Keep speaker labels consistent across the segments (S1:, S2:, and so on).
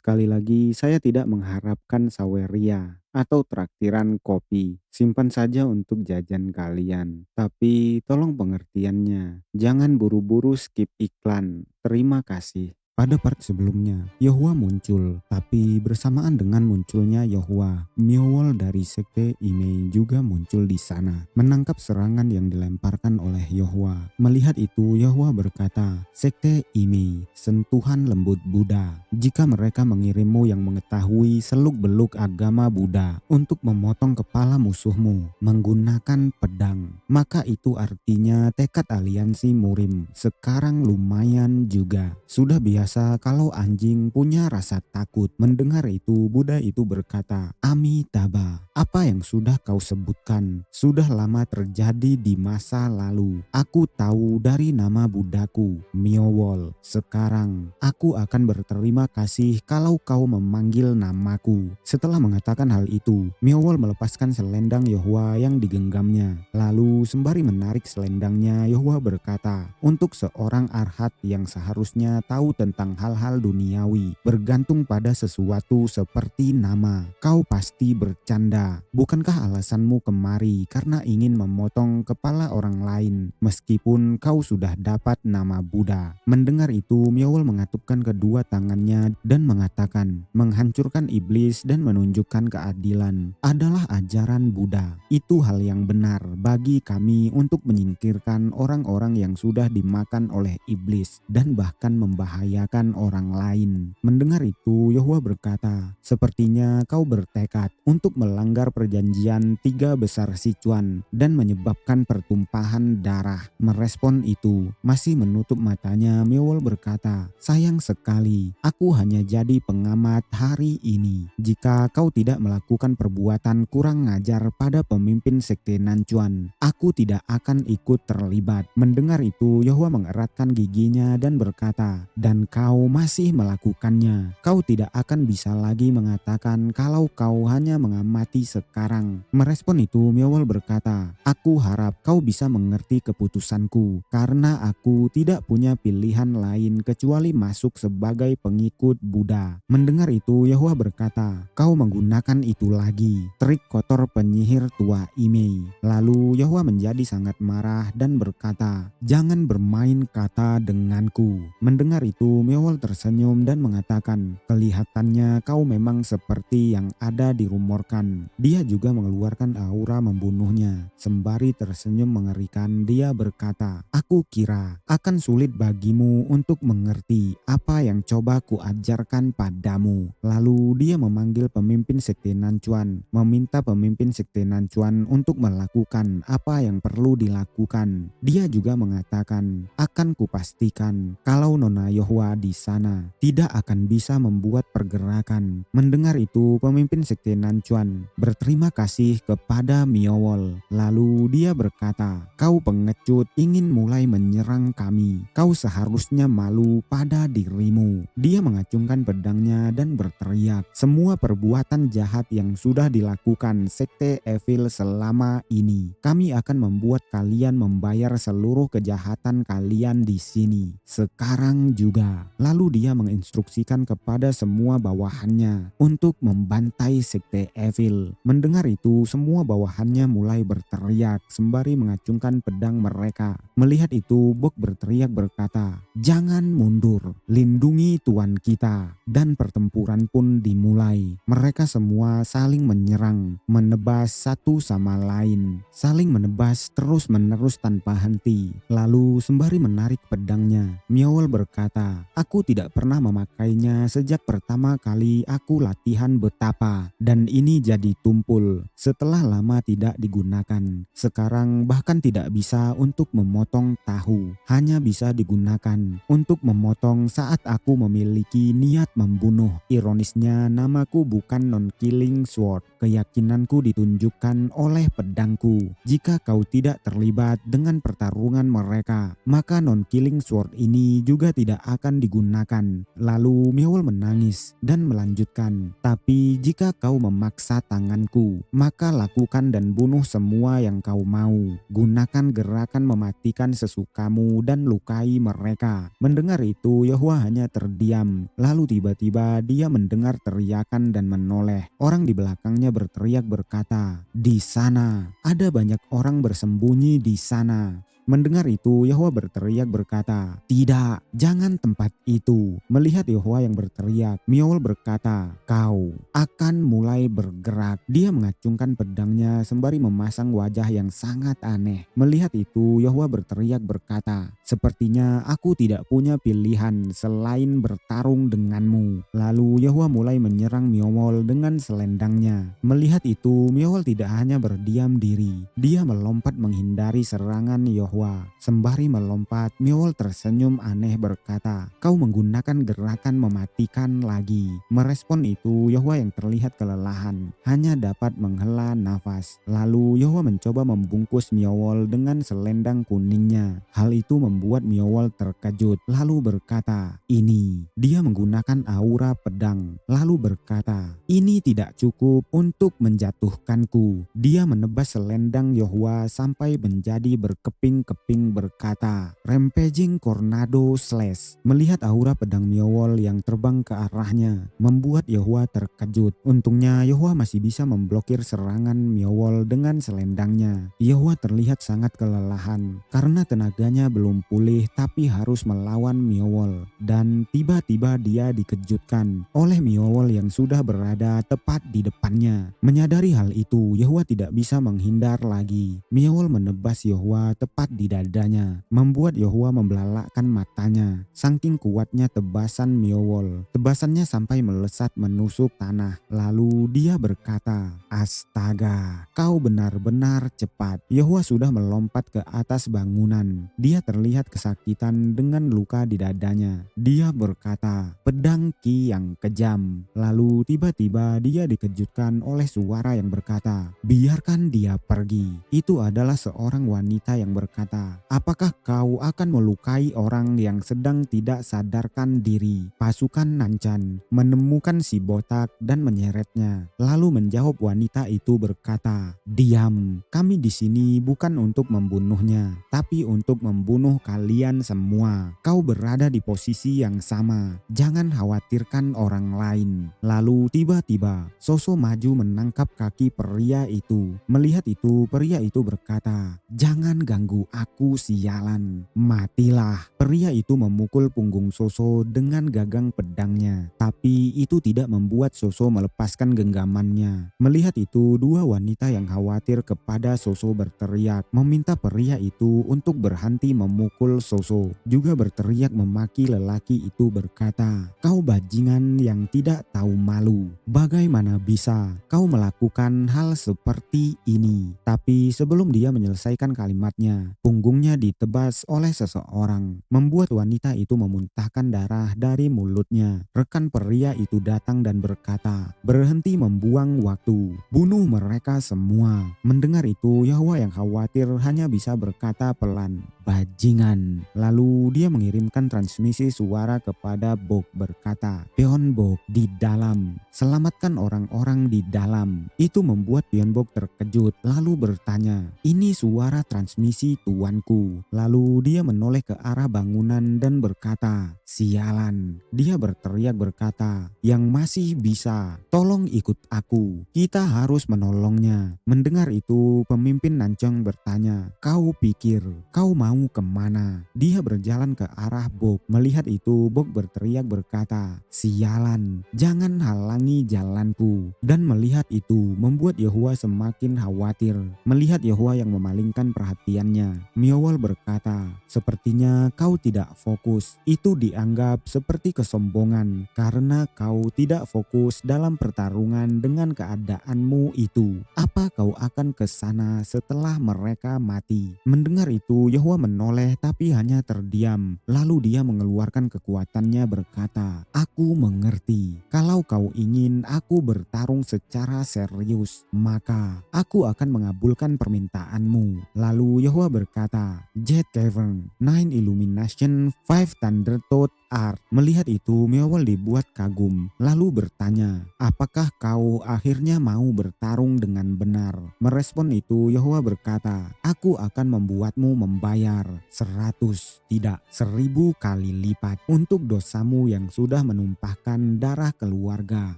S1: Sekali lagi, saya tidak mengharapkan saweria atau traktiran kopi. Simpan saja untuk jajan kalian. Tapi tolong pengertiannya. Jangan buru-buru skip iklan. Terima kasih. Pada part sebelumnya, Yohua muncul, tapi bersamaan dengan munculnya Yohua, Myowl dari sekte Imei juga muncul di sana, menangkap serangan yang dilemparkan oleh Yohua. Melihat itu, Yohua berkata, "Sekte Imei, sentuhan lembut Buddha. Jika mereka mengirimmu yang mengetahui seluk-beluk agama Buddha untuk memotong kepala musuhmu menggunakan pedang, maka itu artinya tekad aliansi Murim sekarang lumayan juga. Sudah biasa kalau anjing punya rasa takut." Mendengar itu, Buddha itu berkata, "Amitabha, apa yang sudah kau sebutkan sudah lama terjadi di masa lalu. Aku tahu dari nama Buddhaku, Myowl. Sekarang aku akan berterima kasih kalau kau memanggil namaku." Setelah mengatakan hal itu, Myowl melepaskan selendang Yohua yang digenggamnya. Lalu sembari menarik selendangnya, Yohua berkata, "Untuk seorang arhat yang seharusnya tahu tentang hal-hal duniawi, bergantung pada sesuatu seperti nama, kau pasti bercanda. Bukankah alasanmu kemari karena ingin memotong kepala orang lain meskipun kau sudah dapat nama Buddha?" Mendengar itu, Myowl mengatupkan kedua tangannya dan mengatakan, "Menghancurkan iblis dan menunjukkan keadilan adalah ajaran Buddha. Itu hal yang benar bagi kami untuk menyingkirkan orang-orang yang sudah dimakan oleh iblis dan bahkan membahayakan orang lain." Mendengar itu, Yohua berkata, "Sepertinya kau bertekad untuk melanggar perjanjian tiga besar Sichuan dan menyebabkan pertumpahan darah." Merespon itu, masih menutup matanya, Myowl berkata, "Sayang sekali, aku hanya jadi pengamat hari ini. Jika kau tidak melakukan perbuatan kurang ngajar pada pemimpin sekte Nanchuan, aku tidak akan ikut terlibat." Mendengar itu, Yohua mengeratkan giginya dan berkata, "Dan kau masih melakukannya. Kau tidak akan bisa lagi mengatakan kalau kau hanya mengamati sekarang." Merespon itu, Myowl berkata, "Aku harap kau bisa mengerti keputusanku karena aku tidak punya pilihan lain kecuali masuk sebagai pengikut Buddha." Mendengar itu, Yohua berkata, "Kau menggunakan itu lagi, trik kotor penyihir tua Imei." Lalu Yohua menjadi sangat marah dan berkata, "Jangan bermain kata denganku." Mendengar itu, Myowl tersenyum dan mengatakan, "Kelihatannya kau memang seperti yang ada dirumorkan." Dia juga mengeluarkan aura membunuhnya. Sembari tersenyum mengerikan, dia berkata, "Aku kira akan sulit bagimu untuk mengerti apa yang coba kuajarkan padamu." Lalu dia memanggil pemimpin sekte Nanchuan, meminta pemimpin sekte Nanchuan untuk melakukan apa yang perlu dilakukan. Dia juga mengatakan, "Akan kupastikan kalau Nona Yohua di sana tidak akan bisa membuat pergerakan." Mendengar itu, pemimpin sekte Nanchuan berterima kasih kepada Myowl. Lalu dia berkata, "Kau pengecut ingin mulai menyerang kami. Kau seharusnya malu pada dirimu." Dia mengacungkan pedangnya dan berteriak, "Semua perbuatan jahat yang sudah dilakukan sekte Evil selama ini, kami akan membuat kalian membayar seluruh kejahatan kalian di sini sekarang juga." Lalu dia menginstruksikan kepada semua bawahannya untuk membantai sekte Evil. Mendengar itu, semua bawahannya mulai berteriak sembari mengacungkan pedang mereka. Melihat itu, Bok berteriak berkata, "Jangan mundur, lindungi tuan kita." Dan pertempuran pun dimulai. Mereka semua saling menyerang, menebas satu sama lain, saling menebas terus-menerus tanpa henti. Lalu sembari menarik pedangnya, Myowl berkata, "Aku tidak pernah memakainya sejak pertama kali aku latihan betapa, dan ini jadi tumpul setelah lama tidak digunakan. Sekarang bahkan tidak bisa untuk memotong tahu, hanya bisa digunakan untuk memotong saat aku memiliki niat membunuh. Ironisnya, namaku bukan Non-Killing Sword. Keyakinanku ditunjukkan oleh pedangku. Jika kau tidak terlibat dengan pertarungan mereka, maka Non-Killing Sword ini juga tidak akan digunakan." Lalu Myowl menangis dan melanjutkan, "Tapi jika kau memaksa tanganku, maka lakukan dan bunuh semua yang kau mau. Gunakan gerakan mematikan sesukamu dan lukai mereka." Mendengar itu Yahwa hanya terdiam. Lalu tiba-tiba dia mendengar teriakan dan menoleh. Orang di belakangnya berteriak berkata, "Di sana ada banyak orang bersembunyi di sana." Mendengar itu Yahwa berteriak berkata, "Tidak, jangan tempat itu." Melihat Yahwa yang berteriak, Miowl berkata, "Kau akan mulai bergerak." Dia mengacungkan pedangnya sembari memasang wajah yang sangat aneh. Melihat itu Yahwa berteriak berkata, "Sepertinya aku tidak punya pilihan selain bertarung denganmu." Lalu Yahwa mulai menyerang Miowl dengan selendangnya. Melihat itu Miowl tidak hanya berdiam diri, dia melompat menghindari serangan Yahwa. Sembari melompat, Miowl tersenyum aneh berkata, "Kau menggunakan gerakan mematikan lagi." Merespon itu Yahwa yang terlihat kelelahan hanya dapat menghela nafas. Lalu Yahwa mencoba membungkus Miowl dengan selendang kuningnya. Hal itu membuat Miowl terkejut lalu berkata, "Ini." Dia menggunakan aura pedang lalu berkata, "Ini tidak cukup untuk menjatuhkanku." Dia menebas selendang Yahwa sampai menjadi berkeping-keping berkata, "Rampaging Tornado Slash." Melihat aura pedang Miowl yang terbang ke arahnya membuat Yahwa terkejut. Untungnya Yahwa masih bisa memblokir serangan Miowl dengan selendangnya. Yahwa terlihat sangat kelelahan karena tenaganya belum pulih tapi harus melawan Miowl. Dan tiba-tiba dia dikejutkan oleh Miowl yang sudah berada tepat di depannya. Menyadari hal itu, Yahwa tidak bisa menghindar lagi. Miowl menebas Yahwa tepat di dadanya, membuat Yahwa membelalakkan matanya. Saking kuatnya tebasan Miowl, tebasannya sampai melesat menusuk tanah. Lalu dia berkata, "Astaga, kau benar-benar cepat." Yahwa sudah melompat ke atas bangunan. Dia terlihat kesakitan dengan luka di dadanya. Dia berkata, "Pedang Ki yang kejam." Lalu tiba-tiba dia dikejutkan oleh suara yang berkata, "Biarkan dia pergi." Itu adalah seorang wanita yang berkata, "Apakah kau akan melukai orang yang sedang tidak sadarkan diri?" Pasukan Nanchan menemukan si botak dan menyeretnya. Lalu menjawab wanita itu berkata, "Diam, kami di sini bukan untuk membunuhnya, tapi untuk membunuh kalian semua. Kau berada di posisi yang sama, jangan khawatirkan orang lain." Lalu tiba-tiba Soso maju menangkap kaki pria itu. Melihat itu pria itu berkata, "Jangan ganggu aku, sialan, matilah." Pria itu memukul punggung Soso dengan gagang pedangnya, tapi itu tidak membuat Soso melepaskan genggamannya. Melihat itu dua wanita yang khawatir kepada Soso berteriak meminta pria itu untuk berhenti memukul Soso. Juga berteriak memaki lelaki itu berkata, "Kau bajingan yang tidak tahu malu. Bagaimana bisa kau melakukan hal seperti ini?" Tapi sebelum dia menyelesaikan kalimatnya, punggungnya ditebas oleh seseorang, membuat wanita itu memuntahkan darah dari mulutnya. Rekan pria itu datang dan berkata, "Berhenti membuang waktu, bunuh mereka semua." Mendengar itu Yahwa yang khawatir hanya bisa berkata pelan, "Bajingan." Lalu dia mengirimkan transmisi suara kepada Bok berkata, "Pyeonbok di dalam, selamatkan orang-orang di dalam." Itu membuat Pyeonbok terkejut lalu bertanya, "Ini suara transmisi tuanku." Lalu dia menoleh ke arah bangunan dan berkata, "Sialan." Dia berteriak berkata, "Yang masih bisa, tolong ikut aku. Kita harus menolongnya." Mendengar itu pemimpin Nancong bertanya, "Kau pikir kau mau kemana?" Dia berjalan ke arah Bok. Melihat itu Bok berteriak berkata, "Sialan, jangan halangi jalanku." Dan melihat itu membuat Yahwa semakin khawatir. Melihat Yahwa yang memalingkan perhatiannya, Miowl berkata, "Sepertinya kau tidak fokus." Itu dianggap seperti kesombongan karena kau tidak fokus dalam pertarungan dengan keadaanmu itu. Apa kau akan ke sana setelah mereka mati? Mendengar itu Yahwa menoleh tapi hanya terdiam. Lalu dia mengeluarkan kekuatannya berkata, "Aku mengerti. Kalau kau ingin aku bertarung secara serius, maka aku akan mengabulkan permintaanmu." Lalu Yahwa berkata, "Jet Cavern, 9 Illumination, 5 Thundertoad art. Melihat itu, Myeowol dibuat kagum, lalu bertanya, apakah kau akhirnya mau bertarung dengan benar? Merespon itu, Yahua berkata, aku akan membuatmu membayar 100, tidak 1000 kali lipat untuk dosamu yang sudah menumpahkan darah keluarga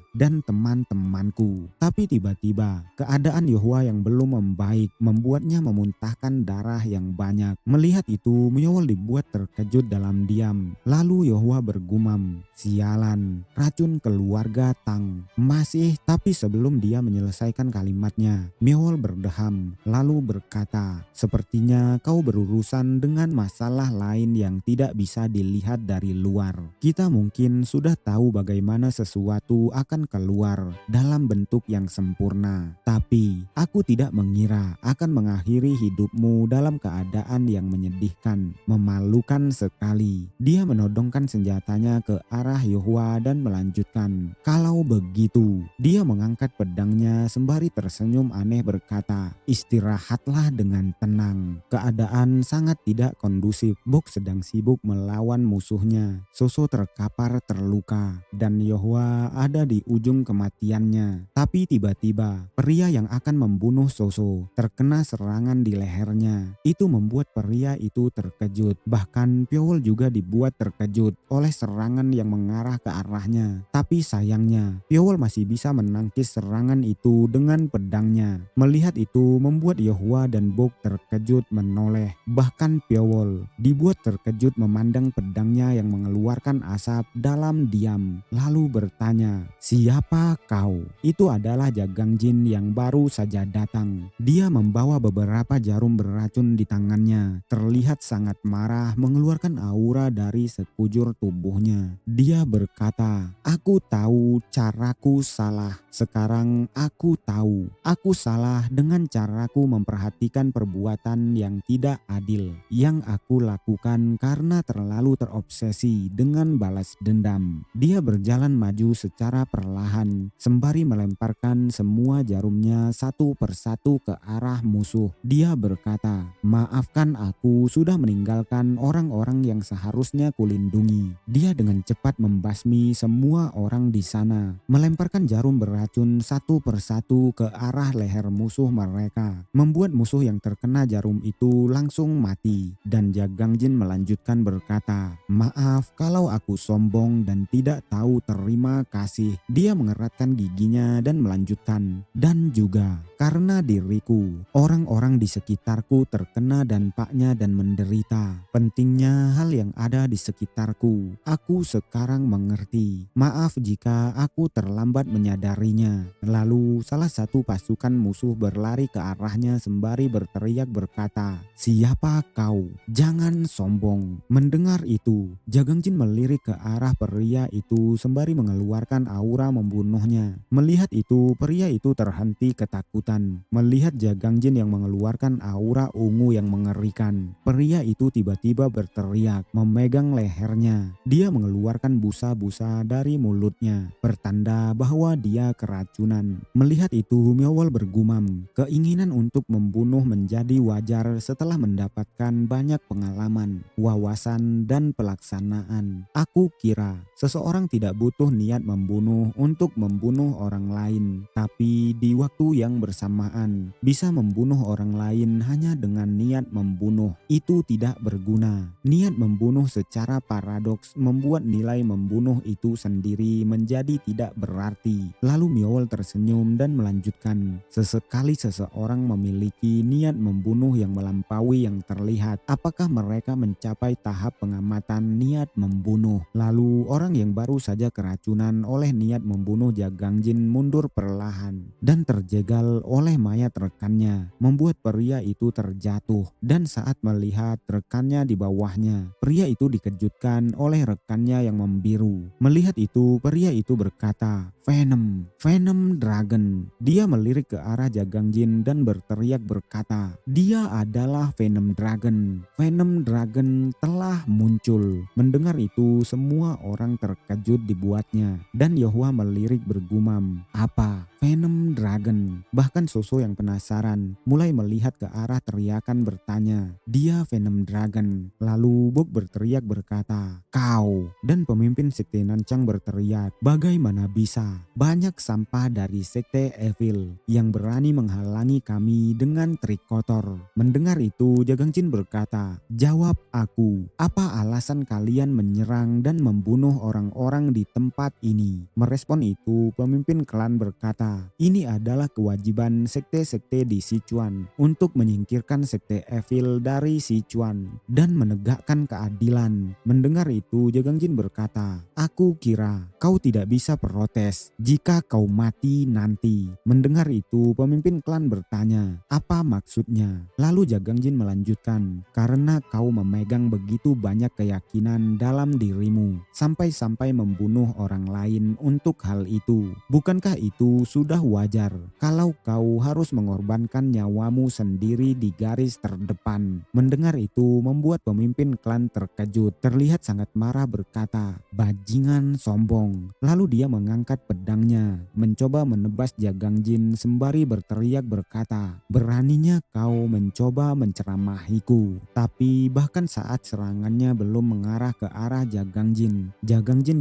S1: dan teman-temanku. Tapi tiba-tiba, keadaan Yahua yang belum membaik membuatnya memuntahkan darah yang banyak. Melihat itu, Myeowol dibuat terkejut dalam diam. Lalu Yahua bergumam, sialan, racun keluarga Tang. Masih, tapi sebelum dia menyelesaikan kalimatnya, Myeowol berdeham, lalu berkata, sepertinya kau berurusan dengan masalah lain yang tidak bisa dilihat dari luar. Kita mungkin sudah tahu bagaimana sesuatu akan keluar dalam bentuk yang sempurna. Tapi, aku tidak mengira akan mengakhiri hidupmu dalam keadaan yang menyedihkan, memalukan sekali. Dia menodongkan senjatanya ke arah Yahua dan melanjutkan, kalau begitu. Dia mengangkat pedangnya sembari tersenyum aneh berkata, istirahatlah dengan tenang. Keadaan sangat tidak kondusif. Bok sedang sibuk melawan musuhnya. Soso terkapar terluka dan Yahua ada di ujung kematiannya. Tapi tiba-tiba pria yang akan membunuh Soso terkena serangan di lehernya. Itu membuat pria itu terkejut. Bahkan Myeowol juga dibuat terkejut oleh serangan yang mengarah ke arahnya. Tapi sayangnya, Myeowol masih bisa menangkis serangan itu dengan pedangnya. Melihat itu membuat Yahua dan Bok terkejut menoleh. Bahkan Myeowol dibuat terkejut memandang pedangnya yang mengeluarkan asap dalam diam. Lalu bertanya, siapa kau? Itu adalah Jagang Jin yang baru saja datang. Dia membawa beberapa jarum beracun di tangannya. Terlihat sangat marah, mengeluarkan aura dari sekujur tubuhnya. Dia berkata, aku tahu caraku salah. Sekarang aku tahu, aku salah dengan caraku memperhatikan perbuatan yang tidak adil yang aku lakukan karena terlalu terobsesi dengan balas dendam. Dia berjalan maju secara perlahan sembari melemparkan semua jarumnya satu persatu ke arah musuh. Dia berkata, maafkan aku sudah meninggalkan orang-orang yang seharusnya kulindungi. Dia dengan cepat membasmi semua orang di sana, melemparkan jarum beracun satu persatu ke arah leher musuh mereka, membuat musuh yang terkena jarum itu langsung mati. Dan Jagang Jin melanjutkan berkata, maaf kalau aku sombong dan tidak tahu terima kasih. Dia mengeratkan giginya dan melanjutkan, dan juga karena diriku, orang-orang di sekitarku terkena dampaknya dan menderita. Pentingnya hal yang ada di sekitarku. Aku sekarang mengerti. Maaf jika aku terlambat menyadarinya. Lalu salah satu pasukan musuh berlari ke arahnya sembari berteriak berkata, siapa kau? Jangan sombong. Mendengar itu, Jagang Jin melirik ke arah pria itu sembari mengeluarkan aura membunuhnya. Melihat itu, pria itu terhenti ketakutan. Melihat Jagang Jin yang mengeluarkan aura ungu yang mengerikan, pria itu tiba-tiba berteriak, memegang lehernya. Dia mengeluarkan busa-busa dari mulutnya, pertanda bahwa dia keracunan. Melihat itu, Myeowol bergumam, keinginan untuk membunuh menjadi wajar setelah mendapatkan banyak pengalaman, wawasan, dan pelaksanaan. Aku kira seseorang tidak butuh niat membunuh untuk membunuh orang lain, tapi di waktu yang bersamaan bisa membunuh orang lain hanya dengan niat membunuh. Itu tidak berguna. Niat membunuh secara paradoks membuat nilai membunuh itu sendiri menjadi tidak berarti. Lalu Myeowol tersenyum dan melanjutkan, sesekali seseorang memiliki niat membunuh yang melampaui yang terlihat. Apakah mereka mencapai tahap pengamatan niat membunuh? Lalu orang yang baru saja keracunan oleh niat membunuh Jagang Jin mundur perlahan dan terjegal oleh mayat rekannya, membuat pria itu terjatuh. Dan saat melihat rekannya di bawahnya, pria itu dikejutkan oleh rekannya yang membiru. Melihat itu, pria itu berkata, Venom, Venom Dragon. Dia melirik ke arah Jagang Jin dan berteriak berkata, dia adalah Venom Dragon. Venom Dragon telah muncul. Mendengar itu, semua orang terkejut dibuatnya. Dan Yahua melirik bergumam, apa? Venom Dragon. Bahkan Soso yang penasaran mulai melihat ke arah teriakan bertanya, "Dia Venom Dragon." Lalu Bok berteriak berkata, "Kau!" Dan pemimpin Sekte Nancang berteriak, "Bagaimana bisa? Banyak sampah dari Sekte Evil yang berani menghalangi kami dengan trik kotor." Mendengar itu Jagang Jin berkata, "Jawab aku, apa alasan kalian menyerang dan membunuh orang-orang di tempat ini?" Merespon itu pemimpin klan berkata, "Ini adalah kewajiban sekte-sekte di Sichuan untuk menyingkirkan Sekte Evil dari Sichuan dan menegakkan keadilan." Mendengar itu Jagang Jin berkata, "Aku kira kau tidak bisa protes jika kau mati nanti." Mendengar itu pemimpin klan bertanya, "Apa maksudnya?" Lalu Jagang Jin melanjutkan, "Karena kau memegang begitu banyak keyakinan dalam dirimu sampai-sampai membunuh orang lain untuk hal itu. Bukankah itu sudah wajar kalau kau harus mengorbankan nyawamu sendiri di garis terdepan?" Mendengar itu membuat pemimpin klan terkejut, terlihat sangat marah berkata, "Bajingan sombong." Lalu dia mengangkat pedangnya, mencoba menebas Jagang Jin sembari berteriak berkata, "Beraninya kau mencoba menceramahiku." Tapi bahkan saat serangannya belum mengarah ke arah Jagang Jin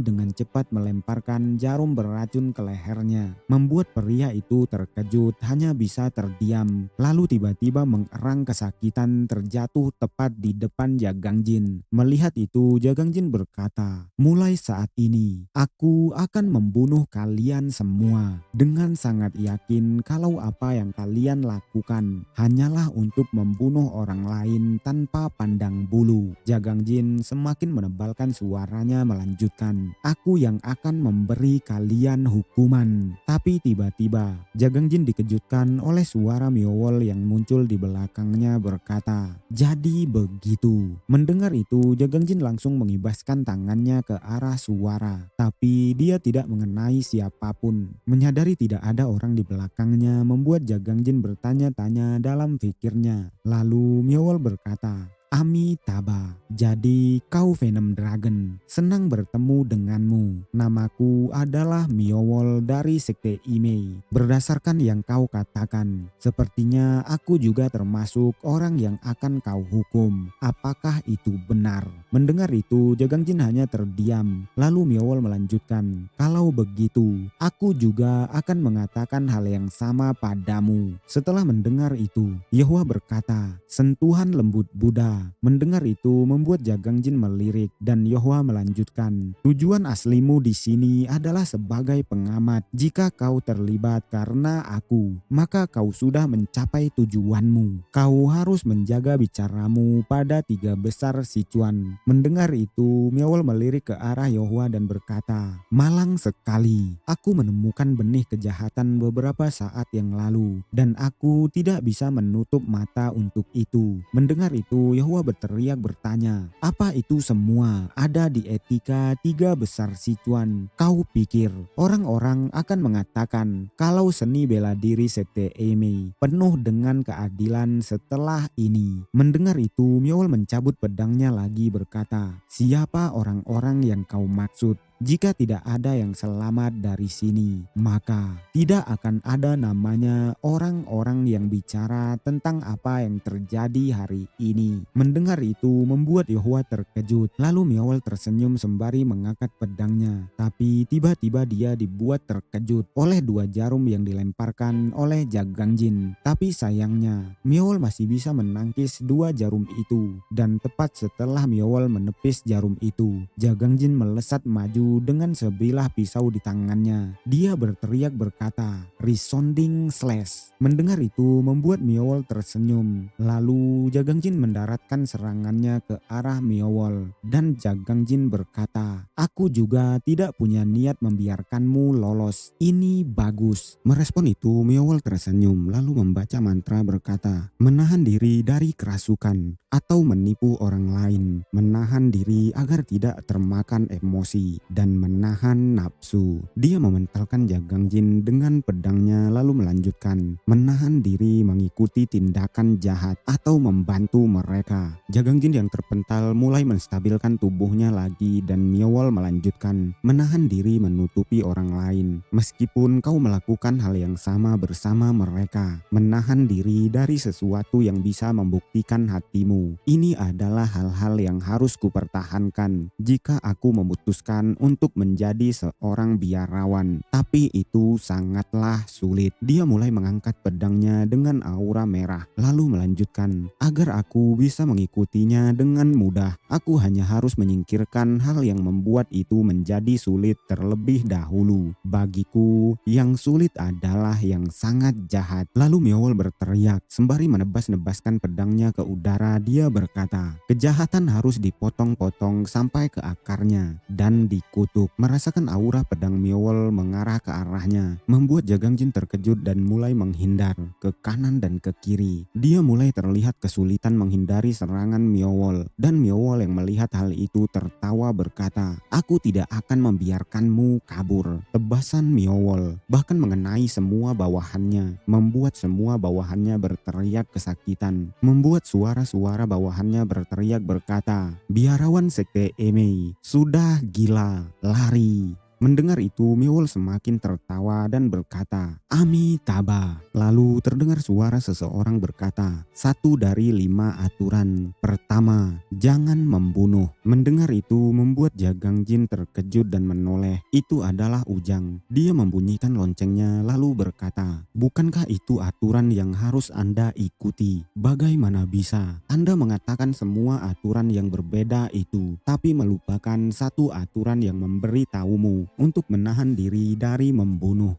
S1: dengan cepat melemparkan jarum beracun ke lehernya, membuat pria itu terkejut hanya bisa terdiam. Lalu tiba-tiba mengerang kesakitan terjatuh tepat di depan Jagang Jin. Melihat itu Jagang Jin berkata, "Mulai saat ini aku akan membunuh kalian semua dengan sangat yakin kalau apa yang kalian lakukan hanyalah untuk membunuh orang lain tanpa pandang bulu." Jagang Jin semakin menebalkan suaranya melanjutkan, "Aku yang akan memberi kalian hukuman." Tapi tiba-tiba Jagang Jin dikejutkan oleh suara Miowol yang muncul di belakangnya berkata, "Jadi begitu." Mendengar itu Jagang Jin langsung mengibaskan tangannya ke arah suara, tapi dia tidak mengenai siapapun. Menyadari tidak ada orang di belakangnya membuat Jagang Jin bertanya-tanya dalam pikirnya. Lalu Miowol berkata, "Amitabha, jadi kau Venom Dragon. Senang bertemu denganmu. Namaku adalah Miowol dari Sekte Imei. Berdasarkan yang kau katakan, sepertinya aku juga termasuk orang yang akan kau hukum. Apakah itu benar?" Mendengar itu Jagang Jin hanya terdiam. Lalu Miowol melanjutkan, "Kalau begitu, aku juga akan mengatakan hal yang sama padamu." Setelah mendengar itu, Yehua berkata, "Sentuhan lembut Buddha." Mendengar itu membuat Jagang Jin melirik dan Yehua melanjutkan, "Tujuan aslimu di sini adalah sebagai pengamat. Jika kau terlibat karena aku, maka kau sudah mencapai tujuanmu. Kau harus menjaga bicaramu pada tiga besar Sichuan." Mendengar itu Miawol melirik ke arah Yehua dan berkata, "Malang sekali. Aku menemukan benih kejahatan beberapa saat yang lalu dan aku tidak bisa menutup mata untuk itu." Mendengar itu Yehua berteriak bertanya, "Apa itu semua ada di etika tiga besar Sichuan? Kau pikir orang-orang akan mengatakan kalau seni bela diri Sekte Emei penuh dengan keadilan setelah ini?" Mendengar itu Miowol mencabut pedangnya lagi berkata, "Siapa orang-orang yang kau maksud? Jika tidak ada yang selamat dari sini, maka tidak akan ada namanya orang-orang yang bicara tentang apa yang terjadi hari ini." Mendengar itu membuat Yehua terkejut. Lalu Miowol tersenyum sembari mengangkat pedangnya. Tapi tiba-tiba dia dibuat terkejut oleh dua jarum yang dilemparkan oleh Jagang Jin. Tapi sayangnya Miowol masih bisa menangkis dua jarum itu. Dan tepat setelah Miowol menepis jarum itu, Jagang Jin melesat maju dengan sebilah pisau di tangannya. Dia berteriak berkata, "Resounding slash." Mendengar itu membuat Miowol tersenyum. Lalu Jagang Jin mendaratkan serangannya ke arah Miowol dan Jagang Jin berkata, "Aku juga tidak punya niat membiarkanmu lolos. Ini bagus." Merespon itu Miowol tersenyum lalu membaca mantra berkata, "Menahan diri dari kerasukan atau menipu orang lain, menahan diri agar tidak termakan emosi dan menahan nafsu. Dia mementalkan Jagang Jin dengan pedangnya lalu melanjutkan menahan diri mengikuti tindakan jahat atau membantu mereka. Jagang Jin yang terpental mulai menstabilkan tubuhnya lagi dan Myeowol melanjutkan menahan diri menutupi orang lain. Meskipun kau melakukan hal yang sama bersama mereka, menahan diri dari sesuatu yang bisa membuktikan hatimu. Ini adalah hal-hal yang harus kupertahankan jika aku memutuskan untuk menjadi seorang biarawan. Tapi itu sangatlah sulit. Dia mulai mengangkat pedangnya dengan aura merah, lalu melanjutkan, agar aku bisa mengikutinya dengan mudah. Aku hanya harus menyingkirkan hal yang membuat itu menjadi sulit terlebih dahulu. Bagiku, yang sulit adalah yang sangat jahat. Lalu Myeowol berteriak sembari menebas-nebaskan pedangnya ke udara. Dia berkata, kejahatan harus dipotong-potong sampai ke akarnya dan dikutuk. Merasakan aura pedang Myeowol mengarah ke arahnya membuat Jagang Jin terkejut dan mulai menghindar ke kanan dan ke kiri. Dia mulai terlihat kesulitan menghindari serangan Myeowol, dan Myeowol yang melihat hal itu tertawa berkata, aku tidak akan membiarkanmu kabur. Tebasan Myeowol bahkan mengenai semua bawahannya, membuat semua bawahannya berteriak kesakitan, membuat suara-suara bawahannya berteriak berkata, biarawan sekte Emei, sudah gila, lari. Mendengar itu, Myeowol semakin tertawa dan berkata, Amitabha. Lalu terdengar suara seseorang berkata, 1 dari 5 aturan. Pertama, jangan membunuh. Mendengar itu membuat Jagang Jin terkejut dan menoleh. Itu adalah Ujang. Dia membunyikan loncengnya lalu berkata, bukankah itu aturan yang harus Anda ikuti? Bagaimana bisa Anda mengatakan semua aturan yang berbeda itu, tapi melupakan satu aturan yang memberitahumu untuk menahan diri dari membunuh?